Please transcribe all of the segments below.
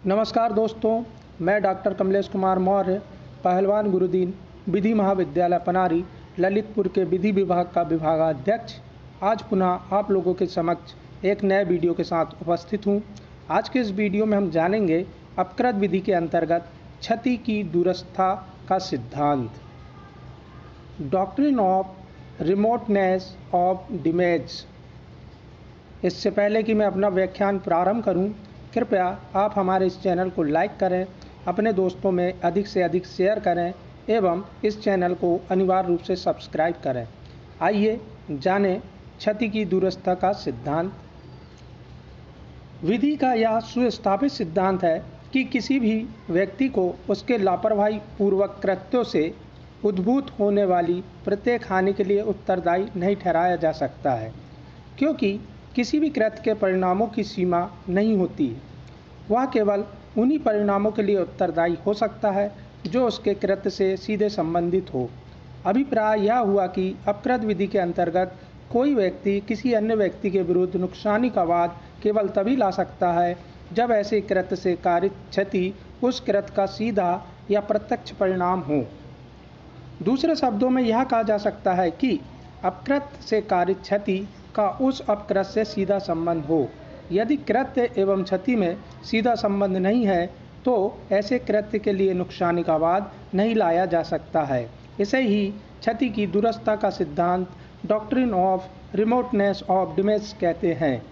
नमस्कार दोस्तों, मैं डॉक्टर कमलेश कुमार मौर्य, पहलवान गुरुदीन विधि महाविद्यालय पनारी ललितपुर के विधि विभाग का विभागाध्यक्ष आज पुनः आप लोगों के समक्ष एक नए वीडियो के साथ उपस्थित हूँ। आज के इस वीडियो में हम जानेंगे अपकृत विधि के अंतर्गत क्षति की दूरस्थता का सिद्धांत, doctrine of remoteness of damage. इससे पहले कि मैं अपना व्याख्यान प्रारंभ करूं, कृपया आप हमारे इस चैनल को लाइक करें, अपने दोस्तों में अधिक से अधिक शेयर करें एवं इस चैनल को अनिवार्य रूप से सब्सक्राइब करें। आइए जानें क्षति की दूरस्थता का सिद्धांत। विधि का यह सुस्थापित सिद्धांत है कि किसी भी व्यक्ति को उसके लापरवाही पूर्वक कृत्यों से उद्भूत होने वाली प्रत्येक हानि के लिए उत्तरदायी नहीं ठहराया जा सकता है, क्योंकि किसी भी कृत्य के परिणामों की सीमा नहीं होती। वह केवल उन्हीं परिणामों के लिए उत्तरदायी हो सकता है जो उसके कृत्य से सीधे संबंधित हो। अभिप्राय यह हुआ कि अपकृत विधि के अंतर्गत कोई व्यक्ति किसी अन्य व्यक्ति के विरुद्ध नुकसानी का वाद केवल तभी ला सकता है जब ऐसे कृत्य से कारित क्षति उस कृत्य का सीधा या प्रत्यक्ष परिणाम हो। दूसरे शब्दों में यह कहा जा सकता है कि अपकृत से कारित क्षति का उस अपकृत से सीधा संबंध हो। यदि कृत्य एवं क्षति में सीधा संबंध नहीं है तो ऐसे कृत्य के लिए नुकसानी का वाद नहीं लाया जा सकता है। इसे ही क्षति की दूरस्थता का सिद्धांत, doctrine of remoteness of damage कहते हैं।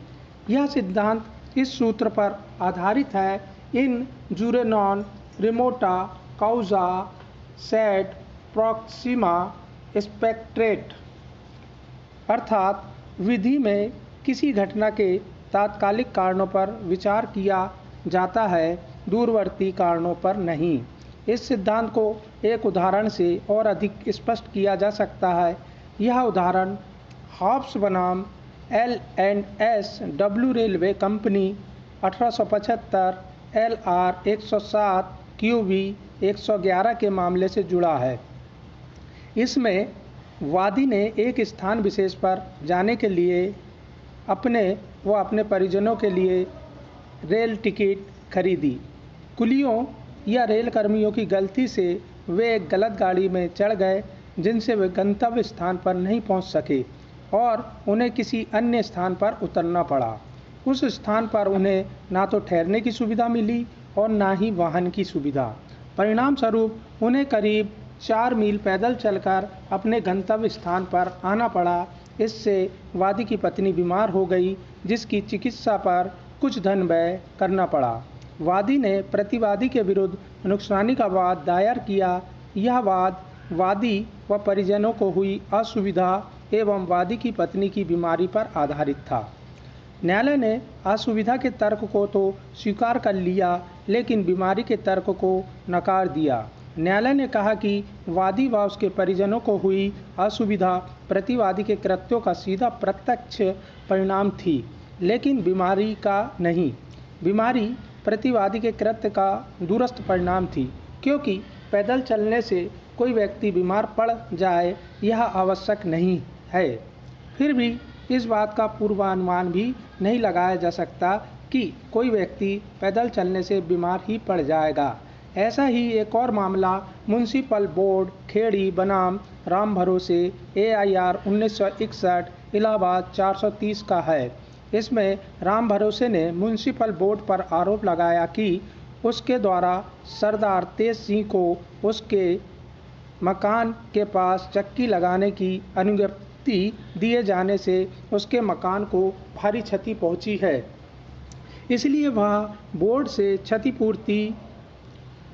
यह सिद्धांत इस सूत्र पर आधारित है, इन जूरे नॉन रिमोटा काउजा सेड प्रॉक्सिमा स्पेक्ट्रेट, अर्थात विधि में किसी घटना के तात्कालिक कारणों पर विचार किया जाता है, दूरवर्ती कारणों पर नहीं। इस सिद्धांत को एक उदाहरण से और अधिक स्पष्ट किया जा सकता है। यह उदाहरण हॉब्स बनाम L&S railway company 1875 LR 107 QB 111 के मामले से जुड़ा है। इसमें वादी ने एक स्थान विशेष पर जाने के लिए अपने परिजनों के लिए रेल टिकट खरीदी। कुलियों या रेल कर्मियों की गलती से वे एक गलत गाड़ी में चढ़ गए, जिनसे वे गंतव्य स्थान पर नहीं पहुंच सके और उन्हें किसी अन्य स्थान पर उतरना पड़ा। उस स्थान पर उन्हें ना तो ठहरने की सुविधा मिली और ना ही वाहन की सुविधा। परिणाम स्वरूप उन्हें करीब 4 मील पैदल चलकर अपने गंतव्य स्थान पर आना पड़ा। इससे वादी की पत्नी बीमार हो गई, जिसकी चिकित्सा पर कुछ धन व्यय करना पड़ा। वादी ने प्रतिवादी के विरुद्ध नुकसानी का वाद दायर किया। यह वाद वादी व परिजनों को हुई असुविधा एवं वादी की पत्नी की बीमारी पर आधारित था। न्यायालय ने असुविधा के तर्क को तो स्वीकार कर लिया, लेकिन बीमारी के तर्क को नकार दिया। न्यायालय ने कहा कि वादी व उसके परिजनों को हुई असुविधा प्रतिवादी के कृत्यों का सीधा प्रत्यक्ष परिणाम थी, लेकिन बीमारी का नहीं। बीमारी प्रतिवादी के कृत्य का दूरस्थ परिणाम थी, क्योंकि पैदल चलने से कोई व्यक्ति बीमार पड़ जाए यह आवश्यक नहीं है। फिर भी इस बात का पूर्वानुमान भी नहीं लगाया जा सकता कि कोई व्यक्ति पैदल चलने से बीमार ही पड़ जाएगा। ऐसा ही एक और मामला म्युनिसिपल बोर्ड खेड़ी बनाम राम भरोसे AIR 1961 इलाहाबाद 430 का है। इसमें राम भरोसे ने म्युनिसिपल बोर्ड पर आरोप लगाया कि उसके द्वारा सरदार तेज सिंह को उसके मकान के पास चक्की लगाने की अनुज्ञप्ति दिए जाने से उसके मकान को भारी क्षति पहुंची है, इसलिए वह बोर्ड से क्षतिपूर्ति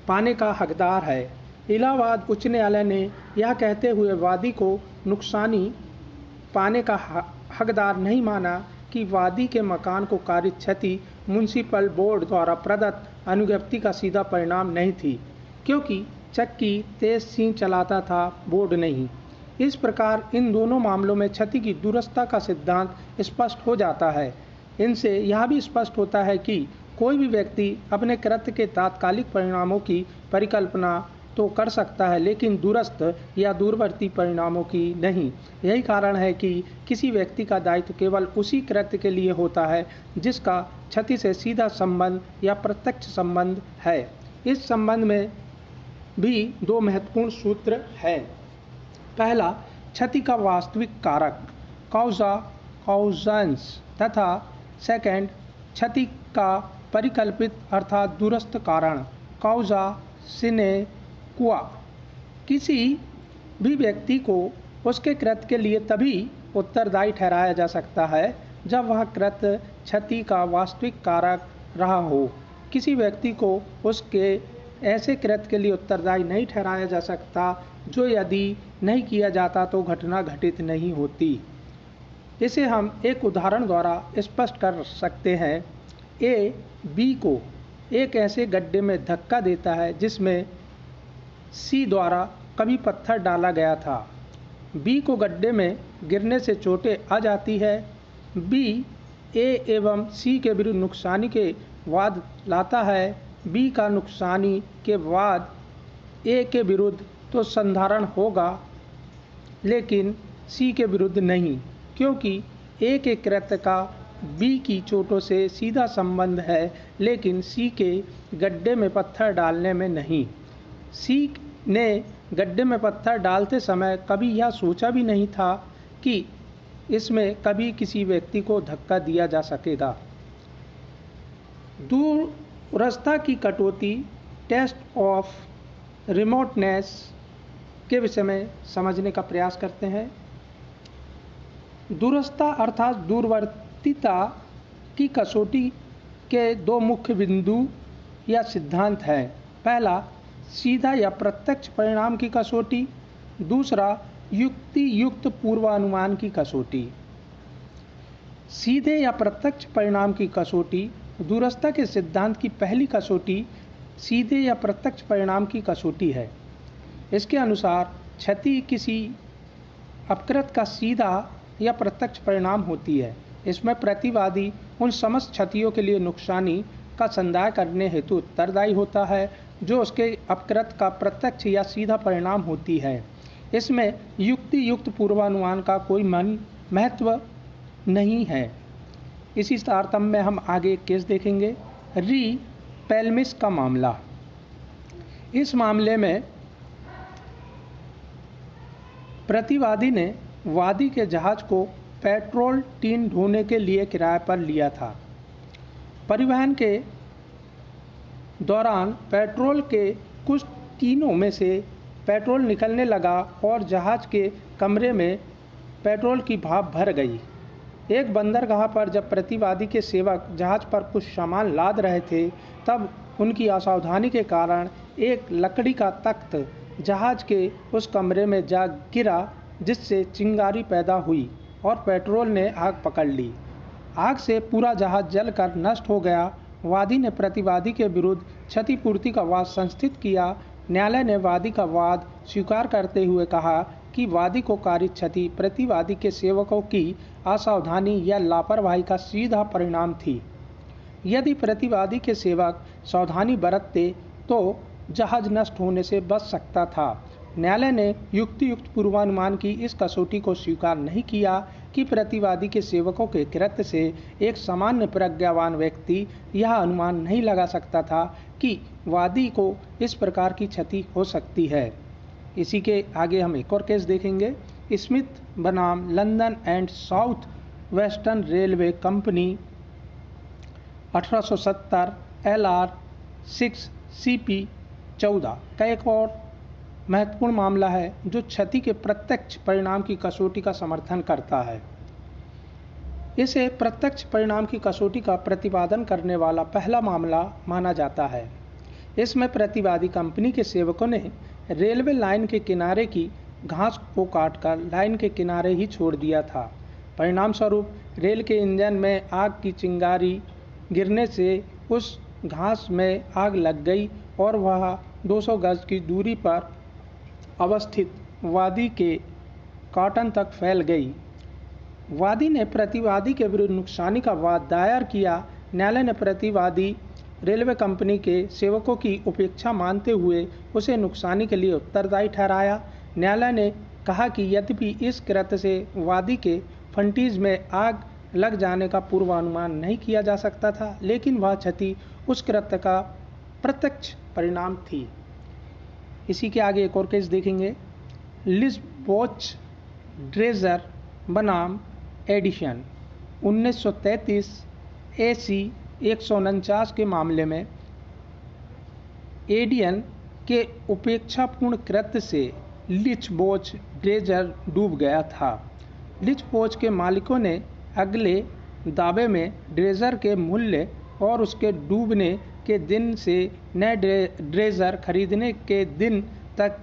पाने का हकदार है। इलाहाबाद उच्च न्यायालय ने यह कहते हुए वादी को नुकसानी पाने का हकदार नहीं माना कि वादी के मकान को कारित क्षति म्युनिसिपल बोर्ड द्वारा प्रदत्त अनुज्ञप्ति का सीधा परिणाम नहीं थी, क्योंकि चक्की तेज सिंह चलाता था, बोर्ड नहीं। इस प्रकार इन दोनों मामलों में क्षति की दूरस्थता का सिद्धांत स्पष्ट हो जाता है। इनसे यह भी स्पष्ट होता है कि कोई भी व्यक्ति अपने कृत्य के तात्कालिक परिणामों की परिकल्पना तो कर सकता है, लेकिन दूरस्थ या दूरवर्ती परिणामों की नहीं। यही कारण है कि किसी व्यक्ति का दायित्व केवल उसी कृत्य के लिए होता है जिसका क्षति से सीधा संबंध या प्रत्यक्ष संबंध है। इस संबंध में भी दो महत्वपूर्ण सूत्र हैं। पहला, क्षति का वास्तविक कारक कॉजेंस तथा सेकंड, क्षति का परिकल्पित अर्थात दूरस्थ कारण कॉजा सिने क्वा। किसी भी व्यक्ति को उसके कृत्य के लिए तभी उत्तरदायी ठहराया जा सकता है जब वह कृत्य क्षति का वास्तविक कारक रहा हो। किसी व्यक्ति को उसके ऐसे कृत्य के लिए उत्तरदायी नहीं ठहराया जा सकता जो यदि नहीं किया जाता तो घटना घटित नहीं होती। इसे हम एक उदाहरण द्वारा स्पष्ट कर सकते हैं। ए बी को एक ऐसे गड्ढे में धक्का देता है जिसमें सी द्वारा कभी पत्थर डाला गया था। बी को गड्ढे में गिरने से चोटें आ जाती है। बी ए एवं सी के विरुद्ध नुकसानी के वाद लाता है। बी का नुकसानी के बाद ए के विरुद्ध तो संधारण होगा, लेकिन सी के विरुद्ध नहीं, क्योंकि ए के कृत्य का बी की चोटों से सीधा संबंध है, लेकिन सी के गड्ढे में पत्थर डालने में नहीं। सी ने गड्ढे में पत्थर डालते समय कभी यह सोचा भी नहीं था कि इसमें कभी किसी व्यक्ति को धक्का दिया जा सकेगा। दूरस्थता की कटौती, टेस्ट ऑफ रिमोटनेस के विषय में समझने का प्रयास करते हैं। दूरस्थता अर्थात दूरवर्तीता की कसौटी के दो मुख्य बिंदु या सिद्धांत हैं। पहला, सीधा या प्रत्यक्ष परिणाम की कसौटी। दूसरा, युक्ति युक्त पूर्वानुमान की कसौटी। सीधे या प्रत्यक्ष परिणाम की कसौटी। दूरस्थता के सिद्धांत की पहली कसौटी सीधे या प्रत्यक्ष परिणाम की कसौटी है। इसके अनुसार क्षति किसी अपकृत का सीधा या प्रत्यक्ष परिणाम होती है। इसमें प्रतिवादी उन समस्त क्षतियों के लिए नुकसानी का संदाय करने हेतु उत्तरदायी होता है जो उसके अपकृत का प्रत्यक्ष या सीधा परिणाम होती है। इसमें युक्ति युक्त पूर्वानुमान का कोई महत्व नहीं है। इसी तारतम्य में हम आगे एक केस देखेंगे, री पेल्मिस का मामला। इस मामले में प्रतिवादी ने वादी के जहाज को पेट्रोल टीन ढोने के लिए किराए पर लिया था। परिवहन के दौरान पेट्रोल के कुछ टीनों में से पेट्रोल निकलने लगा और जहाज के कमरे में पेट्रोल की भाप भर गई। एक बंदरगाह पर जब प्रतिवादी के सेवक जहाज पर कुछ सामान लाद रहे थे, तब उनकी असावधानी के कारण एक लकड़ी का तख्त जहाज के उस कमरे में जा गिरा, जिससे चिंगारी पैदा हुई और पेट्रोल ने आग पकड़ ली। आग से पूरा जहाज जलकर नष्ट हो गया। वादी ने प्रतिवादी के विरुद्ध क्षतिपूर्ति का वाद संस्थित किया। न्यायालय ने वादी का वाद स्वीकार करते हुए कहा कि वादी को कारित क्षति प्रतिवादी के सेवकों की असावधानी या लापरवाही का सीधा परिणाम थी। यदि प्रतिवादी के सेवक सावधानी बरतते तो जहाज नष्ट होने से बच सकता था। न्यायालय ने युक्ति युक्त पूर्वानुमान की इस कसौटी को स्वीकार नहीं किया कि प्रतिवादी के सेवकों के कृत्य से एक सामान्य प्रज्ञावान व्यक्ति यह अनुमान नहीं लगा सकता था कि वादी को इस प्रकार की क्षति हो सकती है। इसी के आगे हम एक और केस देखेंगे, स्मिथ बनाम London and south western railway company 1870 LR 6 CP 14 का एक और महत्वपूर्ण मामला है जो क्षति के प्रत्यक्ष परिणाम की कसौटी का समर्थन करता है। इसे प्रत्यक्ष परिणाम की कसौटी का प्रतिपादन करने वाला पहला मामला माना जाता है। इसमें प्रतिवादी कंपनी के सेवकों ने रेलवे लाइन के किनारे की घास को काटकर लाइन के किनारे ही छोड़ दिया था। परिणाम स्वरूप रेल के इंजन में आग की चिंगारी गिरने से उस घास में आग लग गई और वह 200 गज की दूरी पर अवस्थित वादी के कॉटन तक फैल गई। वादी ने प्रतिवादी के विरुद्ध नुकसानी का वाद दायर किया। न्यायालय ने प्रतिवादी रेलवे कंपनी के सेवकों की उपेक्षा मानते हुए उसे नुकसानी के लिए उत्तरदायी ठहराया। न्यायालय ने कहा कि यद्यपि इस कृत्य से वादी के फंटीज में आग लग जाने का पूर्वानुमान नहीं किया जा सकता था, लेकिन वह क्षति उस कृत्य का प्रत्यक्ष परिणाम थी। इसी के आगे एक और केस देखेंगे। लिस्बोच ड्रेजर बनाम एडिशन 1933 AC 149 के मामले में एडियन के उपेक्षापूर्ण कृत्य से लिस्बोच ड्रेजर डूब गया था। लिस्बोच के मालिकों ने अगले दावे में ड्रेजर के मूल्य और उसके डूबने के दिन से नए ड्रेजर खरीदने के दिन तक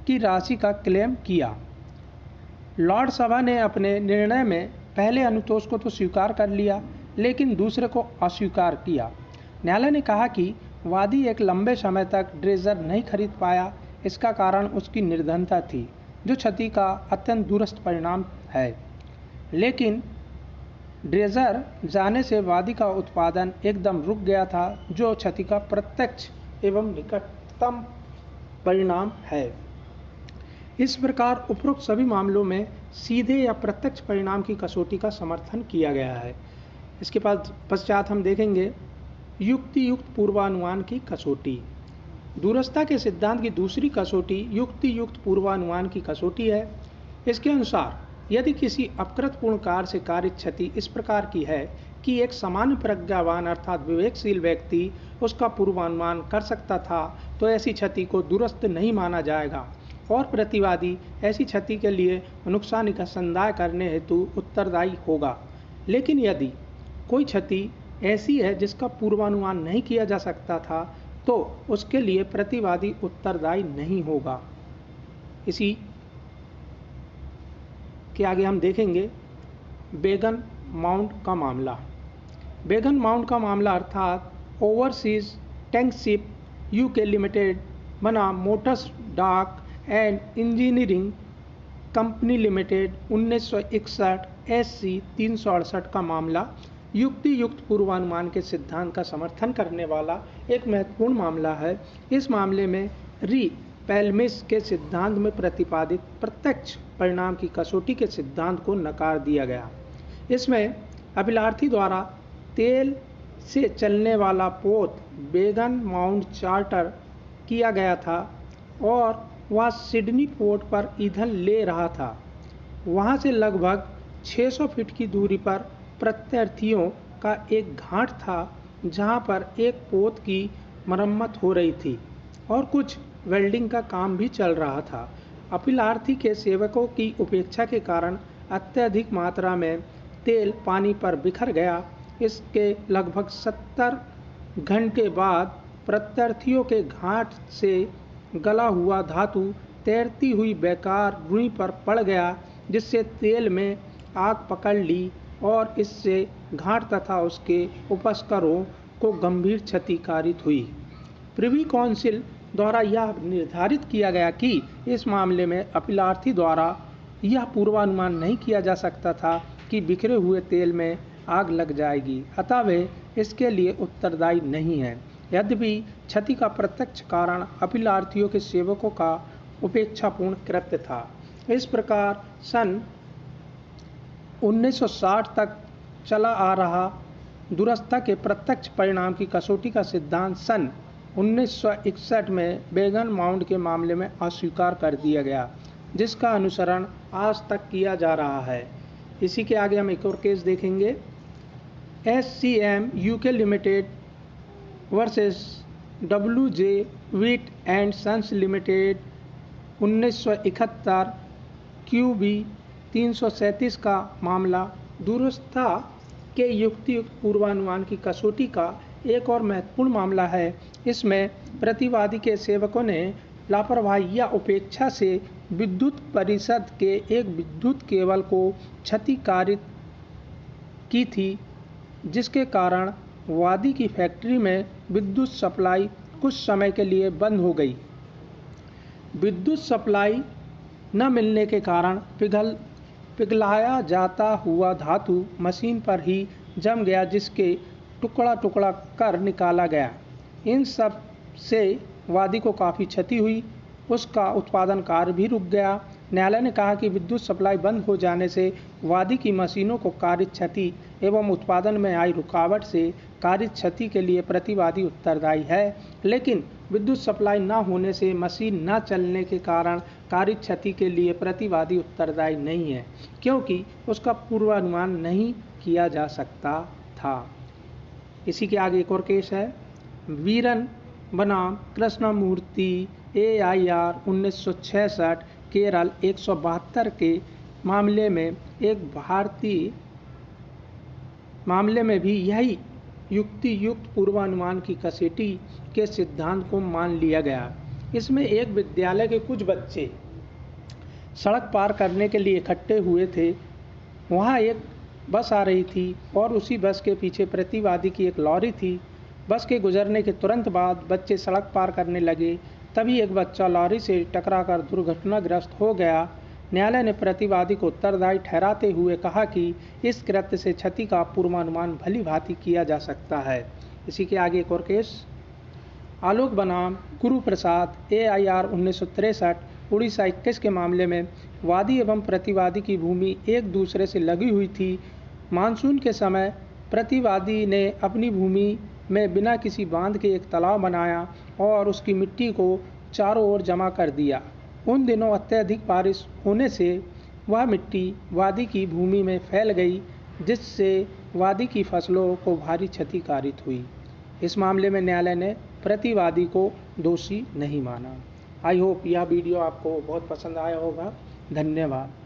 की राशि का क्लेम किया। लॉर्ड सभा ने अपने निर्णय में पहले अनुतोष को तो स्वीकार कर लिया, लेकिन दूसरे को अस्वीकार किया। न्यायालय ने कहा कि वादी एक लंबे समय तक ड्रेजर नहीं खरीद पाया। इसका कारण उसकी निर्धनता थी, जो क्षति का अत्यंत दूरस्थ परिणाम है। लेकिन ड्रेजर जाने से वादी का उत्पादन एकदम रुक गया था, जो क्षति का प्रत्यक्ष एवं निकटतम परिणाम है। इस प्रकार उपरोक्त सभी मामलों में सीधे या प्रत्यक्ष परिणाम की कसौटी का समर्थन किया गया है। इसके पश्चात हम देखेंगे युक्ति युक्त पूर्वानुमान की कसौटी। दूरस्थता के सिद्धांत की दूसरी कसौटी युक्ति युक्त पूर्वानुमान की कसौटी है। इसके अनुसार यदि किसी अपकृतपूर्ण कार्य से कारित क्षति इस प्रकार की है कि एक सामान्य प्रज्ञावान अर्थात विवेकशील व्यक्ति उसका पूर्वानुमान कर सकता था, तो ऐसी क्षति को दूरस्थ नहीं माना जाएगा और प्रतिवादी ऐसी क्षति के लिए नुकसान का संदाय करने हेतु उत्तरदायी होगा। लेकिन यदि कोई क्षति ऐसी है जिसका पूर्वानुमान नहीं किया जा सकता था, तो उसके लिए प्रतिवादी उत्तरदायी नहीं होगा। इसी के आगे हम देखेंगे बेगन माउंट का मामला। बेगन माउंट का मामला अर्थात ओवरसीज टैंकशिप यूके लिमिटेड बनाम मोटर्स डाक and engineering company limited 1961 SC 368 का मामला युक्ति युक्त पूर्वानुमान के सिद्धांत का समर्थन करने वाला एक महत्वपूर्ण मामला है। इस मामले में री पैल्मिस के सिद्धांत में प्रतिपादित प्रत्यक्ष परिणाम की कसौटी के सिद्धांत को नकार दिया गया। इसमें अभिलाषी द्वारा तेल से चलने वाला पोत बेगन माउंट चार्टर किया गया था और वह सिडनी पोर्ट पर ईंधन ले रहा था। वहां से लगभग 600 फीट की दूरी पर प्रत्यार्थियों का एक घाट था, जहां पर एक पोत की मरम्मत हो रही थी और कुछ वेल्डिंग का काम भी चल रहा था। अपीलार्थी के सेवकों की उपेक्षा के कारण अत्यधिक मात्रा में तेल पानी पर बिखर गया। इसके लगभग 70 घंटे बाद प्रत्यार्थियों के घाट से गला हुआ धातु तैरती हुई बेकार रुई पर पड़ गया, जिससे तेल में आग पकड़ ली और इससे घाट तथा उसके उपस्करों को गंभीर क्षति कारित हुई। प्रिवी काउंसिल द्वारा यह निर्धारित किया गया कि इस मामले में अपीलार्थी द्वारा यह पूर्वानुमान नहीं किया जा सकता था कि बिखरे हुए तेल में आग लग जाएगी, अतः वे इसके लिए उत्तरदायी नहीं है। यद्यपि क्षति का प्रत्यक्ष कारण अपीलार्थियों के सेवकों का उपेक्षापूर्ण कृत्य था। इस प्रकार सन 1960 तक चला आ रहा दूरस्थता के प्रत्यक्ष परिणाम की कसौटी का सिद्धांत सन 1961 में बेगन माउंट के मामले में अस्वीकार कर दिया गया, जिसका अनुसरण आज तक किया जा रहा है। इसी के आगे हम एक और केस देखेंगे SCM UK limited versus WJ Wheat and sons limited 1971 QB 337 का मामला दूरस्थता के युक्तियुक्त पूर्वानुमान की कसौटी का एक और महत्वपूर्ण मामला है। इसमें प्रतिवादी के सेवकों ने लापरवाही या उपेक्षा से विद्युत परिषद के एक विद्युत केबल को क्षति कारित की थी, जिसके कारण वादी की फैक्ट्री में विद्युत सप्लाई कुछ समय के लिए बंद हो गई। विद्युत सप्लाई न मिलने के कारण पिघलाया जाता हुआ धातु मशीन पर ही जम गया, जिसके टुकड़ा टुकड़ा कर निकाला गया। इन सब से वादी को काफ़ी क्षति हुई, उसका उत्पादन कार्य भी रुक गया। न्यायालय ने कहा कि विद्युत सप्लाई बंद हो जाने से वादी की मशीनों को कार्य क्षति एवं उत्पादन में आई रुकावट से कार्य क्षति के लिए प्रतिवादी उत्तरदायी है, लेकिन विद्युत सप्लाई न होने से मशीन न चलने के कारण कार्य क्षति के लिए प्रतिवादी उत्तरदायी नहीं है, क्योंकि उसका पूर्वानुमान नहीं किया जा सकता था। इसी के आगे एक और केस है। वीरन बनाम कृष्णमूर्ति AIR 1966 केरल 172 के मामले में एक भारतीय मामले में भी यही युक्ति युक्त पूर्वानुमान की कसौटी के सिद्धांत को मान लिया गया। इसमें एक विद्यालय के कुछ बच्चे सड़क पार करने के लिए इकट्ठे हुए थे। वहाँ एक बस आ रही थी और उसी बस के पीछे प्रतिवादी की एक लॉरी थी। बस के गुजरने के तुरंत बाद बच्चे सड़क पार करने लगे, तभी एक बच्चा लॉरी से टकराकर दुर्घटनाग्रस्त हो गया। न्यायालय ने प्रतिवादी को उत्तरदायी ठहराते हुए कहा कि इस कृत्य से क्षति का पूर्वानुमान भली भांति किया जा सकता है। इसी के आगे एक और केस। आलोक बनाम गुरु प्रसाद AIR 1963 उड़ीसा 21 के मामले में वादी एवं प्रतिवादी की भूमि एक दूसरे से लगी हुई थी। मानसून के समय प्रतिवादी ने अपनी भूमि में बिना किसी बांध के एक तालाब बनाया और उसकी मिट्टी को चारों ओर जमा कर दिया। उन दिनों अत्यधिक बारिश होने से वह मिट्टी वादी की भूमि में फैल गई, जिससे वादी की फसलों को भारी क्षति कारित हुई। इस मामले में न्यायालय ने प्रतिवादी को दोषी नहीं माना। आई होप यह वीडियो आपको बहुत पसंद आया होगा। धन्यवाद।